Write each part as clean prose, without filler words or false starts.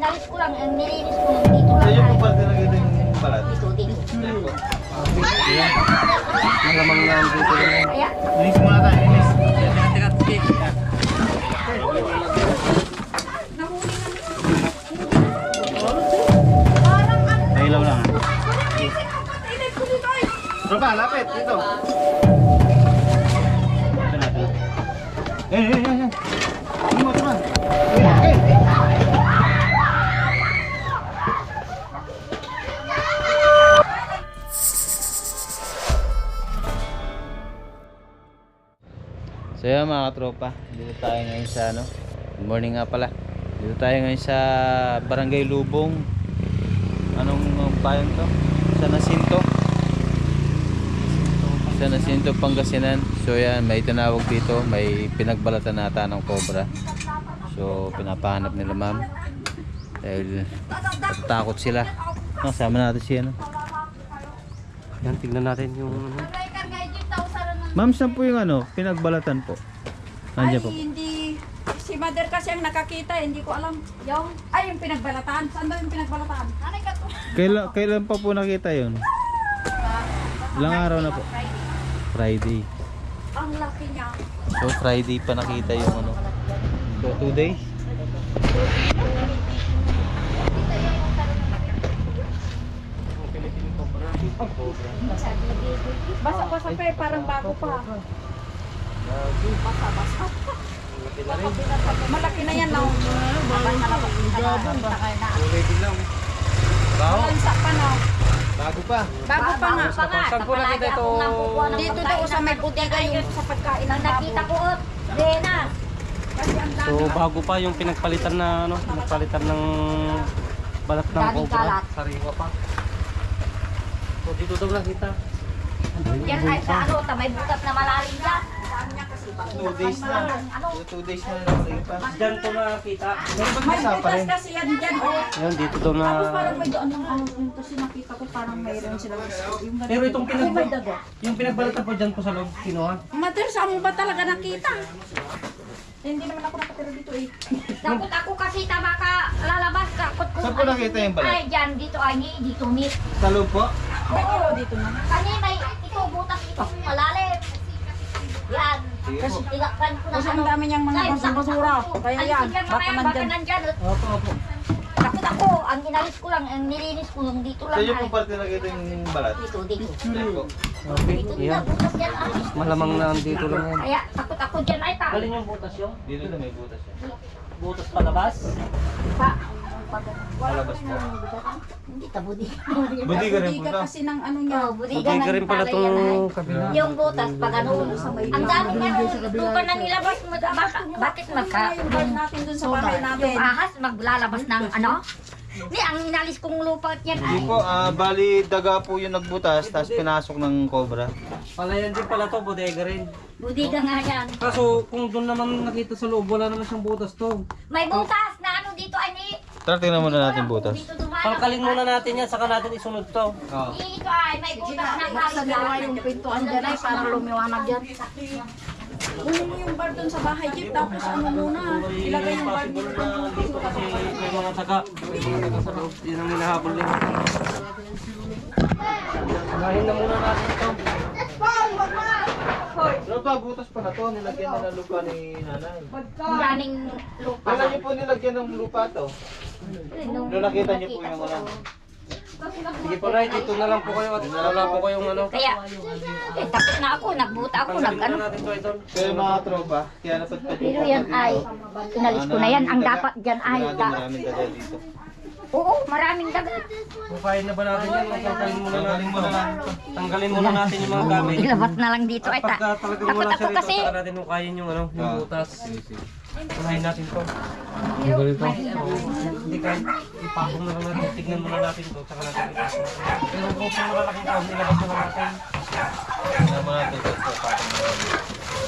inalis ko lang, ang nilinis ko lang dito lang. Saan yung parte na ganyan yung balat? Dito, dito. Malamang na dito lang. Kaya, Linis muna tayo, linis. Nailaw lang. Tropa, lapit, dito. Ito natin. Eh. Ano mo, tropa? So yun mga katropa, dito tayo ngayon sa good morning nga pala. Dito tayo ngayon sa Barangay Lubong. Anong bayan to? San Jacinto, Pangasinan. So yan, may tinawag dito, may pinagbalatan nata ng cobra. So pinapahanap nila ma'am. Dahil natatakot sila. Sama natin siya. Yan, tignan natin yung Ma'am, saan po yung pinagbalatan po? Nandiyan po. Hindi. Si mother kasi ang nakakita, hindi ko alam. Yung pinagbalatan. Saan daw yung pinagbalatan? Anay ka to. Kailan pa po nakita yun? Ilang araw na po? Friday. Ang laki niya. So Friday pa nakita yung So 2 days? Basa-basa pa eh, parang bago pa. Basa-basa. Malaki na yan, no? Malansa pa, no? Bago pa. Bago pa nga. Saan po nakita ito? Dito daw sa may bodega yung sa pagkain ng nakita ko, Rena. Kasi ang dami. So bago pa yung pinagpalitan na pinagpalitan ng balat ng Daming cobra. kalat. Sariwa pa. So dito daw nakita. Yan ay sa may butas na malalim dyan. 2 days na. 2 days na nakita. Diyan ko nakita. May butas kasi yan dyan, oh. Ayun, dito daw na. Tapos parang may doon ng kasi nakita ko parang mayroon sila. Yung Pero itong may dago. yung pinagbalatan po dyan po sa loob kinuha. Mother, saan mo ba talaga nakita? Hindi naman ako nakatira dito eh. Takot ako kasi tama ka lalabas. Takot ko. Saan po nakita yung balat? Ay, dyan, dito, ay, dito, meet. Sa loob po? Oo, dito na. Kani may ito butas ito malalim. Yan. Kasi tigakan ko na Kasi ang dami niyang mga basura. Kaya yan, baka nandyan. Opo. Takot ako. Ang inalis ko lang, ang nilinis ko lang dito lang. Saan yung po parte nakita yung balat? Dito, dito. Saan po? Dito, dito, Yan. butas yan. Ay. Malamang na dito lang yan. Kaya takot ako dyan ay tao. Galing yung butas yun? Dito na may butas yan. Butas palabas? Pa. Palabas po. Hindi ta budi. Budi ka rin po Budiga to. kasi ng ano niya. Oh, budi Hindi ka rin pala itong kabila. yung butas pag ano. Ang dami lupa na nilabas mo. Bakit magka Yung guard natin dun sa bahay natin. yung ahas maglalabas ng ano? Ni ang inalis kong lupa at yan Hindi ay. po, bali daga po yung nagbutas, tapos pinasok ng cobra. Palayan din pala to, bodega rin. Budi ka nga yan. Kaso kung doon naman nakita sa loob, wala naman siyang butas to. May butas na ano dito ay ni. Tara, tingnan muna natin butas. Dito dumaan. Palkalin muna natin yan, saka natin isunod to. Oo. Dito ay may butas na Buksan nila yung pintuan dyan ay para lumiwanag yan. Kunin mo yung bar dun sa bahay, Jeep, tapos ano muna. Ilagay yung bar dito. Dito kasi may mga taga. May mga taga sa loob. Yun ang hinahabol nila. Unahin na muna natin ito. Ano pa, butas pa na to, nilagyan na ng lupa ni nanay. Daming lupa. Kailan niyo po nilagyan ng lupa to? Nung nakita niyo po yung Sige po na, dito na lang po kayo at wala po kayong ano. Kaya tapos na ako, nagbuta ako, nag Panggalin ano. na natin to ito. Kaya mga tropa, kaya napadpad yung Pero yan ay, inalis ko na yan. Ang dapat dyan ay, maraming daga dito. oo, maraming dagat. Bukayin na ba natin yan? Tanggalin muna natin ito. Tanggalin muna natin yung mga gamit. Ilabas na lang dito ay ta. Pagka talagang Takot wala ako siya rito, kasi. saka natin hukayin yung ano, yung butas. Unahin natin to. Hindi kahit ipakong na lang natin, tignan muna natin to, saka natin ipakong. Pero kung sa malaking taon, ilabas na lang natin. Tingnan mo natin ito sa patong na rin.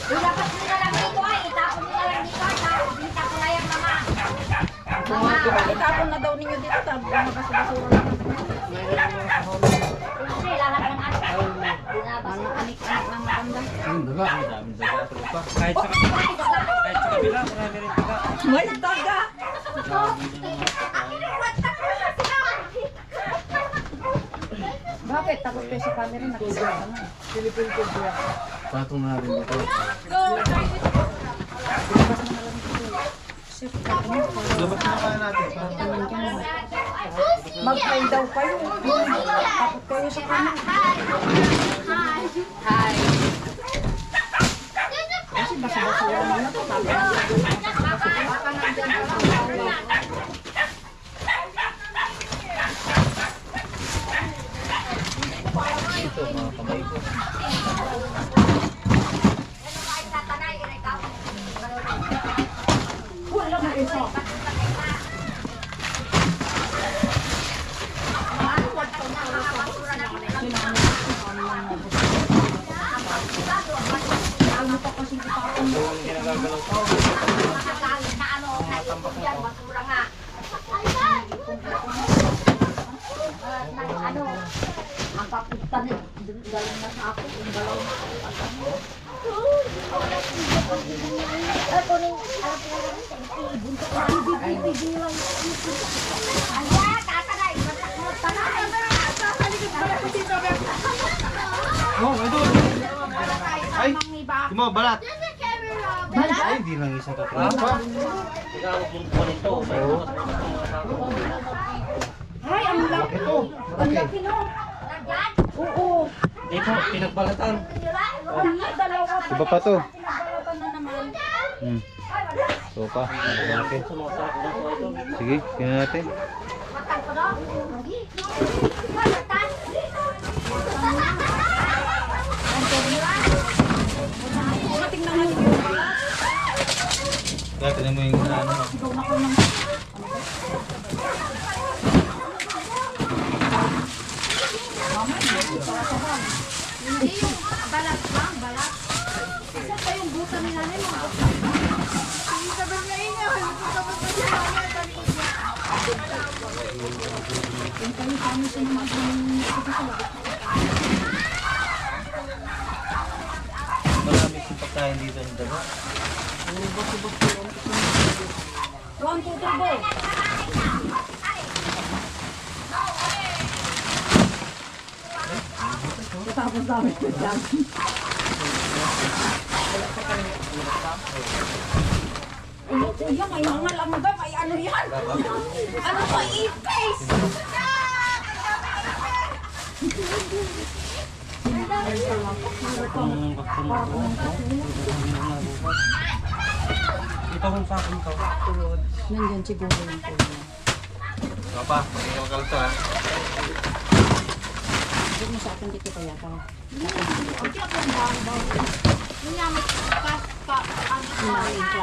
Ilabas nyo na lang dito ay, itapon nyo na lang dito ay, tapos ko na yan mga. Itapon na daw ninyo dito, tapos mga basura lang. Kasi lahat ng ano. Mga anik-anik ng matanda. Maraming daga tropa. Kahit sa kabila, marami rin taga. May daga! Bakit? Takot kayo sa camera, nakisa ka na. Patong na rin dito. Labas na kaya natin. Mag-try daw kayo. Takot kayo sa camera. Hi. Kasi basa-basa wala naman ito. Baka nandyan ka lang. Ito, mga kamay ko. Wala na isa. Ano pa kasi kita Yung ginagagalaw ko. Ano? Ang papunta na galing na sa ako, yung galaw na ako. Ako rin, bunto ko lang, bibig lang. Aya, tatanay, Oh, ito. Ay, kumaw, balat. Ay, hindi lang isa to. Apa? Ginawag mong po nito. Ay, ang laki. Ito. Ang laki no. Oo. Hindi po, pinagbalatan. Ang dalawa pa. Iba pa to. Pinabalatan na naman. So pa. Malaki. Sa mga sako na po ito. Sige, tingnan natin. Tingnan mo yung Kaya tingnan mo yung ano. hindi yung balat lang, balat. Isa pa yung buta ni nanay mo. Sabi niya niya, sabi niya yung kayo kami sa Marami yung pagkain dito ng daba. Ron, tutubo. Tapos namin ko dyan. Kuya, may mga lang ba? May ano yan? Ano ba? E-face! Ito kung sa akin to. Nandyan siguro yung kuya. Papa, hindi ka makalito ha. Huwag mo sa akin dito kaya pa.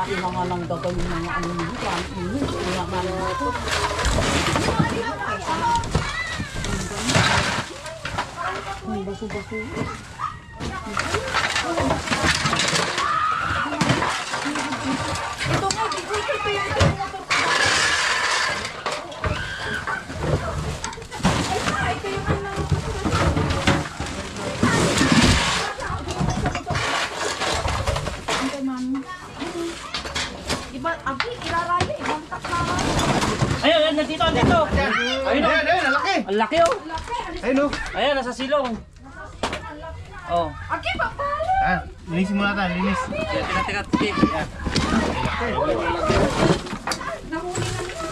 Yung mga lang gagawin mga ano nito. Yung mga lang ito. Ay, baso-baso. Ito nga, ito yung motor ko. Ay, ito yung ano. Iba, abi, ilaraya, ibang taklaran. Ayun, ayun, nandito, nandito. Ayun, oh. Ayun, ang laki. Ang laki oh. Ayun oh. Ayan, nasa silong. Oh. Aki, papalo. Ah, linisin mo natin, linis. Teka, teka, teka. Yan. Nahuli na nito.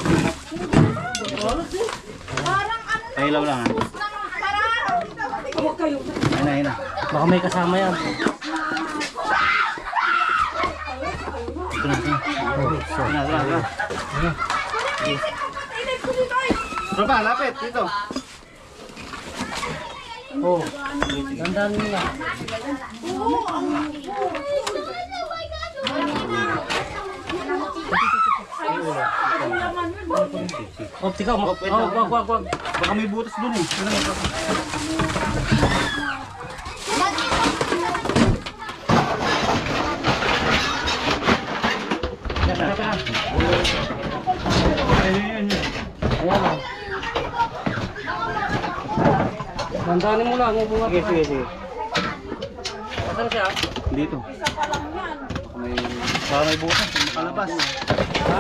Parang ano na. Pahilaw lang ha. Parang. Huwag kayo. Ayun na. Baka may kasama yan. Ito na, ito na. Ito na, ito na. Tropa, lapit, dito. Oh. Dandan nila. Oh, tika mo. Oh, wag. Baka may butas dun eh. Ayan oh. Dandanin mo lang, bunga. Sige. Saan siya? Dito. Baka may butas, makalabas. Ha?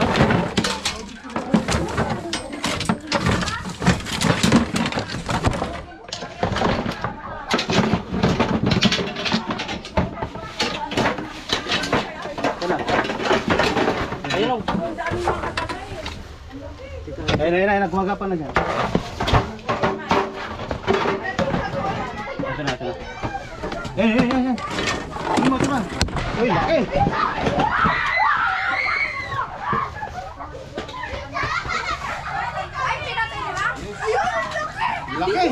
Ayun, nagwagapan na dyan. Ito na. Ayun. Tuma. Uy, laki. Laki.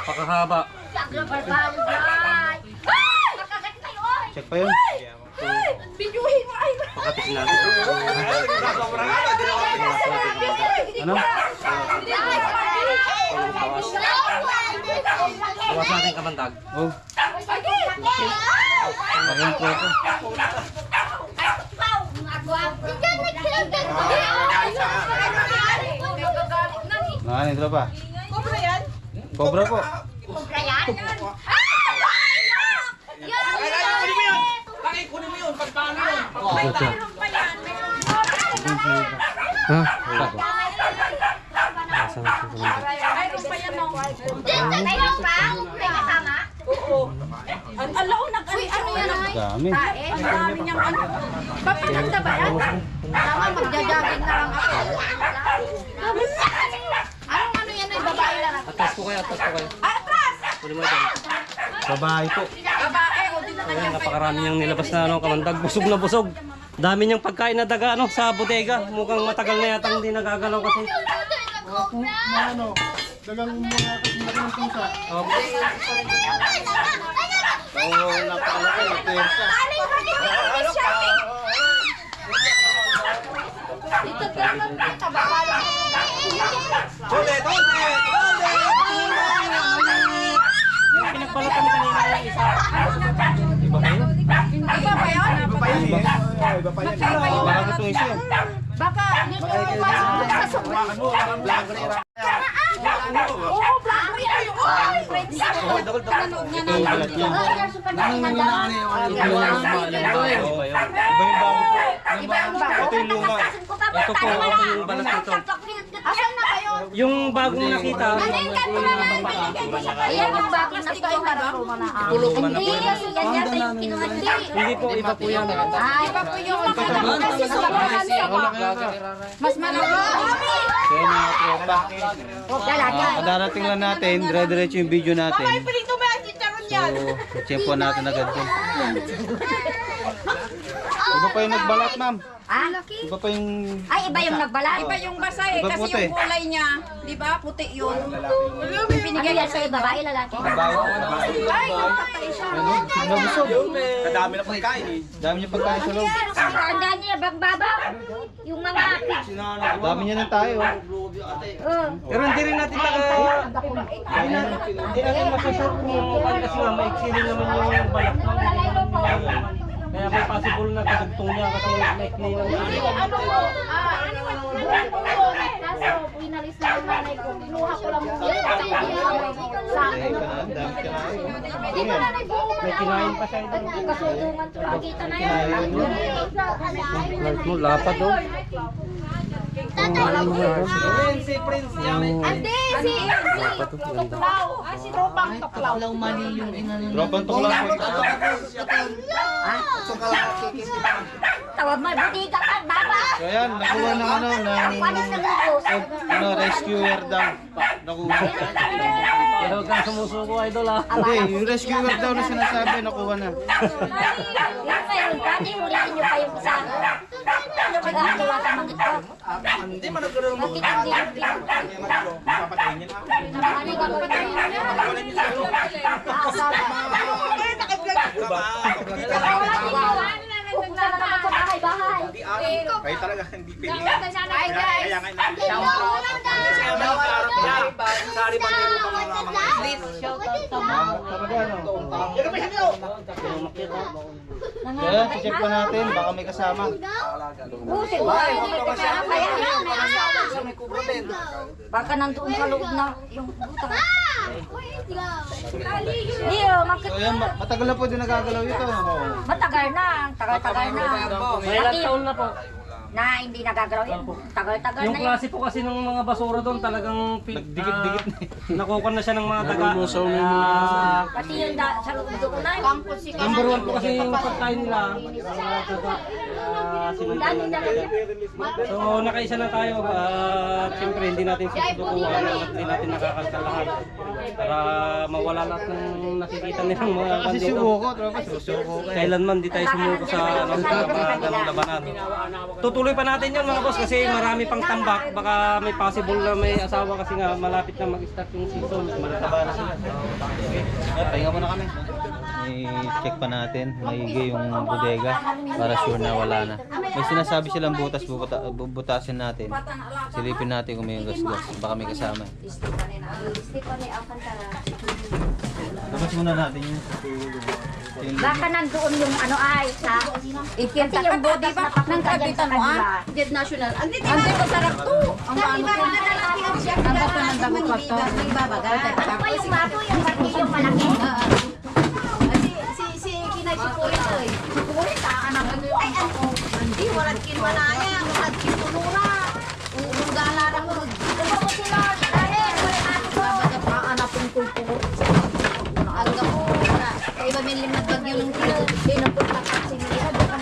Napakahaba. Check pa yun. Bidyuhin mo ay. Pakatik natin. Ano? Bawas natin kamandag. Oh. Maraming po ito. Ano ito pa? Cobra yan? Cobra po. Ha? Mayroon pa yan, no? Oo. Alaw, ano yan, ay? Dami. Ang dami niyang ano. Papaganda ba yan? Tama, magja-jogging na lang ako. Anong ano yan ay babae lang? Atas ko kayo. Atras! Kunin mo ito. Babae po. Babae, o di na Ayan, napakarami niyang nilabas na kamandag. Busog na busog. Dami niyang pagkain na daga sa bodega. Mukhang matagal na yata hindi nagagalaw kasi. Dagang mga kasimari ng pusa. Um, Oo, napakalaki. Pwersa. Dito naman, tabakala. yung pinagpalatan kanina yung isa. Iba kayo? Iba ba yan? Baka itong isa. Baka, dito pumasok sa sobrang. Oo, vlogger yan. Ay, friends. Nanonood nga Ito, balat yan. Iba yung bago po. Iba yung bago. Ito yung luma. Ito po, ito yung balat nito. Asan na kayo? Yung bagong nakita. Ayan yung bagong nakita na hindi kasi yan yata yung kinuha niya. Hindi po, iba po yan. Ay, Iba po yung kasi sobrang sama. Mas malaki. Kaya mga tropa. Lalaki. Darating lang natin, dire-diretso yung video natin. Pinito ba ang chicharon yan? So, tiyempo natin agad din. Iba pa yung nagbalat, ma'am. Ah, Iba pa yung... ay, iba yung nagbalat. Iba yung basa eh, Iba kasi puti. yung kulay niya, di ba, puti yun. Yung Ano binigay yan sa'yo, babae, lalaki? Babae po. Ay, nagtatay siya. Ano? Nabusog. Kadami na pagkain eh. Dami niya pagkain sa loob. Ang dami niya, baba. Yung mga pigs. Dami niya ng tayo. Pero hindi rin natin hindi natin masusure kung kasi nga maiksi rin naman yung balat ng kaya may possible na kadugtong niya kasi maiksi lang Ano po? Buhay po yun. Kaso, pinalis na yung nanay ko. Kinuha ko lang muna. Sa akin. Dami ka na. Hindi ko nanay po. may kinain pa siya ito. Kasudungan to, nakita na yan. Mo lapad daw. Ande, si Tuklaw. Si Tropang Tuklaw. Tropang tukla po. Tawag mo, butika ka, baba. So ayan, nakuha ng ano, Panis na lubos. rescuer daw. Nakuha. Kaya huwag kang sumusuko idol ah. Hindi, yung rescuer daw na sinasabi, nakuha na. Yung ngayon, dati huliin nyo pa yung isa. Nagagawa ka magito. Hindi man nagkaroon Bakit hindi yung pinag- papatayin niya na. Ano yung papatayin niya? Pupunta na naman sa bahay-bahay. Kayo talaga hindi pili. Ay, guys. Kaya nga Sari ba meron pa mga Talaga, no? Kaya, check pa natin, baka may kasama. Busin mo. Baka nandoon sa loob na yung buta. Hindi oh, So ayan, matagal na po din nagagalaw ito. matagal na. Tagal-tagal na. May ilang taon na po. Na hindi nagagalaw yun. Tagal-tagal Yung na yun. klase po kasi ng mga basura doon talagang Nagdikit-dikit na nakukuha na siya ng mga daga. Pati yung sa loob doon na yun. Number 1 po kasi yung pagkain nila. So nakaisa na tayo at siyempre hindi natin susukuhan at hindi natin nakakalkal lahat para mawala lahat ng nakikita nilang mga Kasi bandito. subuko, tropa. Susuko ka. Kailanman di tayo sumuko sa labanan. Tutuloy pa natin yun mga boss kasi marami pang tambak. Baka may possible na may asawa kasi nga malapit na mag-start yung season. Taba na sila. Pahinga muna kami. I-check pa natin. Maigi yung bodega para sure na wala na. May sinasabi silang butas, bubutasin natin. Silipin natin kung may gas-gas. Baka may kasama. Tapos muna natin yung Baka nandoon yung ano ay sa Kasi yung body ba ng kapitan mo Dead National. Andi ko sarap to. Ang ano ko. Ang bata ng dagot pa to. ano pa yung bato yung martilyo malaki? Si Kinay si Pulit oy. Si Pulit anak ko yung ako. Andi walat kinmanaya, walat kinulura. Ang galarang mo. Diba mo sila? Dali, wala natin ko. Baga pa anak kong kulpo. Aga ko. Kaya ba may limad bagyo ng kilo. Pinupunta ka si Mira. Baka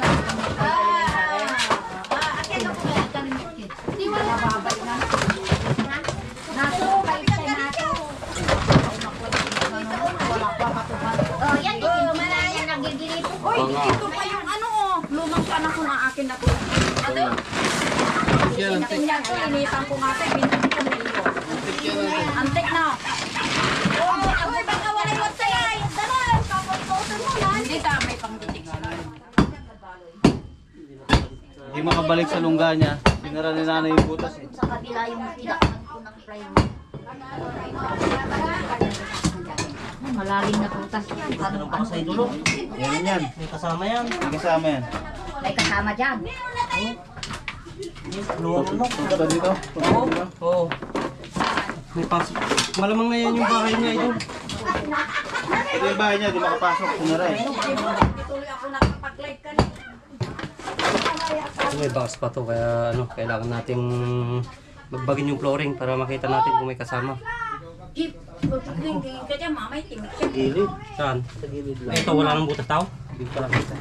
Akin ako kaya kami. Di wala nababay na. Naso, kayo sa naso. wala pa matuman. Oh, yan. Yan nagigilito. Oy, dito pa yung ano oh. Lumang panahon na akin na to. Ano? Tingnan ko, initan ko nga tayo. Binigyan ko nilo. Antik na. Oh, ako baka wala yung matsay. Dalaw, kapag-poster mo na. Hindi ka, may pangditik sila. Hindi makabalik sa lungga niya. Sinara ni nanay yung butas eh. Sa kabila yung tinakman ko ng plywood. Malalim na putas. Ano pa sa idolo? Yan yan. May kasama yan. May kasama yan. May kasama dyan. Ito dito. Oo. May pas. Malamang na yan yung bahay niya ito. Ito yung bahay niya, di makapasok. Sinara eh. Tuloy ako nakapag-live ka na. May box pa to kaya ano, kailangan nating magbagin yung flooring para makita natin kung may kasama. Jeep, tingin ka dyan, mamay, timik siya. Gilid. Saan? Sa gilid lang. Ay, ito wala nang butas tao? Hindi ko pala kita.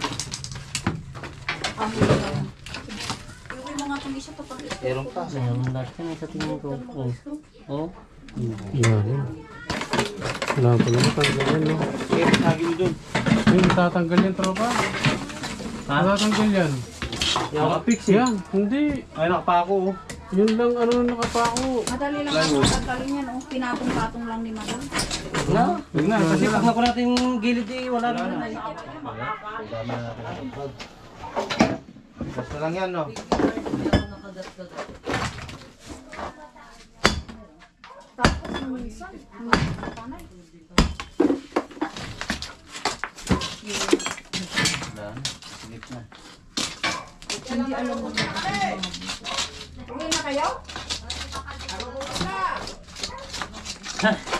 Yung mga tuloy siya to pag Meron pa. Meron lahat yan sa tingin ko. Oo. Yan. Wala pa naman tanggal yan, no? Sige, pinagi mo dun. Yung tatanggal yan, tropa. Tatanggal yan. Nakapix Yan, hindi. Ay, nakapako oh. Yun lang, ano, nakapako. madali lang ako tanggalin yan, oh. Pinatong-patong lang ni madam. Na? Huwag na, kasi pag nakuha natin yung gilid eh, wala naman na. Basta lang yan, no? Tapos yung minsan, Wala na. Silip na. hindi alam mo na.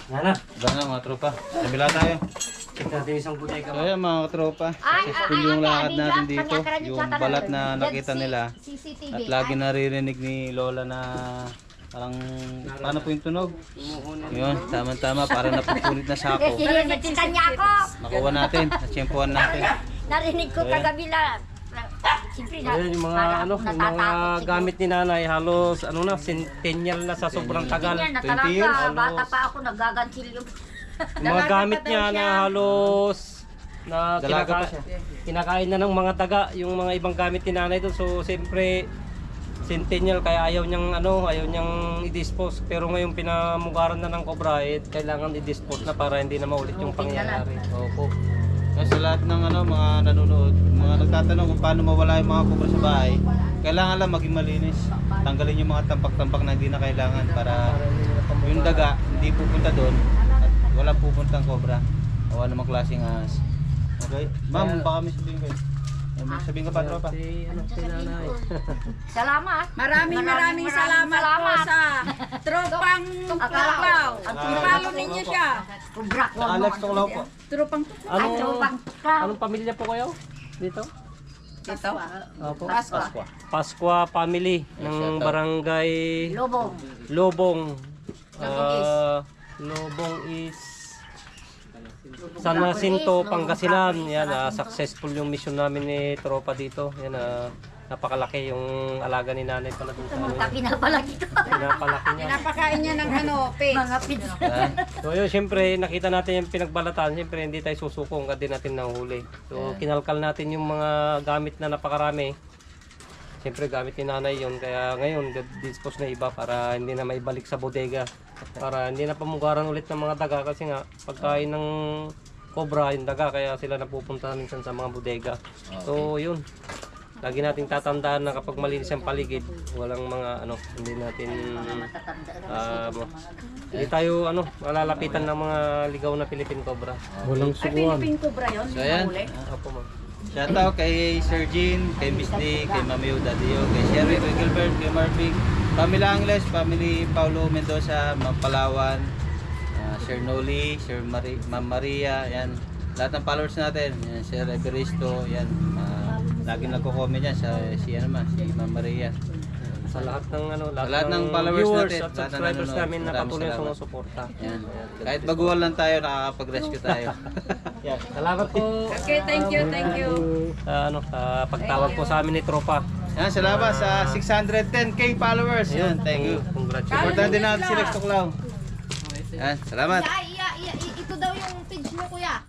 Yan na. Wala na mga tropa. Kabila tayo. Check natin isang bodega. So ayan mga tropa. Successful yung lakad natin dito. Yung balat na nakita nila. CCTV. At lagi naririnig ni Lola na parang paano po yung tunog? Yun, tama-tama para napupunit na sako. Sinisitan niya ako. Nakuha natin, natsyempohan natin. Narinig ko kagabi lang. Siyempre na. Ayan yung mga ano, yung mga gamit ni nanay halos ano na, centennial na sa sobrang tagal. Yan na 20 talaga. years? Bata pa ako, nagagantil yung... Yung mga gamit niya na halos na Dalaga pa siya. kinakain na ng mga daga, yung mga ibang gamit ni nanay doon. So siyempre centennial kaya ayaw niyang i-dispose. Pero ngayon pinamugaran na ng Cobra, kailangan i-dispose na para hindi na maulit yung pangyayari. Opo. Kaya sa lahat ng mga nanonood, mga nagtatanong kung paano mawala yung mga kubra sa bahay, kailangan lang maging malinis. Tanggalin yung mga tampak-tampak na hindi na kailangan para yung daga hindi pupunta doon at walang pupuntang kobra. O anumang klaseng ahas. Okay? Ma'am, baka may sabihin kayo. May sabihin ka pa, tropa. Si nanay. Salamat. Maraming salamat po sa tropang tuklaw. Ipalo ninyo siya. Kubrak. Sa Alex Tuklaw po. Tropang Anong Tropang. anong pamilya po kayo dito? Dito? Opo. Pasqua. Pasqua family ng barangay Lobong. Lobong. Lobong is San Jacinto, Pangasinan. Yan, successful yung mission namin ni tropa dito. Yan, napakalaki yung alaga ni nanay pala dun sa ano. Pumunta pinapalaki ko. Pinapalaki niya. Pinapakain niya ng ano, pigs. Mga pids. So yun, siyempre nakita natin yung pinagbalatan, siyempre hindi tayo susuko hanggang di natin nahuli. So kinalkal natin yung mga gamit na napakarami. Siyempre gamit ni nanay yun, kaya ngayon dispose na iba para hindi na maibalik sa bodega. Para hindi na pamugaran ulit ng mga daga kasi nga pagkain ng cobra yung daga, kaya sila napupunta minsan sa mga bodega. So yun, lagi nating tatandaan na kapag malinis ang paligid, walang mga ano, hindi natin hindi tayo malalapitan ng mga ligaw na Philippine cobra. Walang Ay, sukuan. Philippine Cobra yun. So ayan, Nahuli. Opo, ma'am. shoutout kay Sir Jean, kay Miss D, kay Mami Daddy, kay Sherry, kay Gilbert, kay Marvick, Family Angles, Family Paulo Mendoza, Ma'am Palawan, Sir Noli, Ma'am Maria, yan. Lahat ng followers natin, yan, Sir Everisto, yan. Lagi nagko-comment yan si Ma'am Maria. Sa lahat ng lahat ng followers viewers natin, at lahat ng subscribers nanonood, namin na maraming patuloy salamat. sumusuporta. Yan. Kahit baguhan lang tayo, nakakapag-rescue tayo. Yan. Salamat po. Okay, thank you, thank you. Sa pagtawag po sa amin ni tropa. Yan, salamat sa 610k followers. Yan, thank you. Congratulations. Supportan din natin si Lex Tuklaw. Yan, salamat. Ito daw yung page mo, kuya.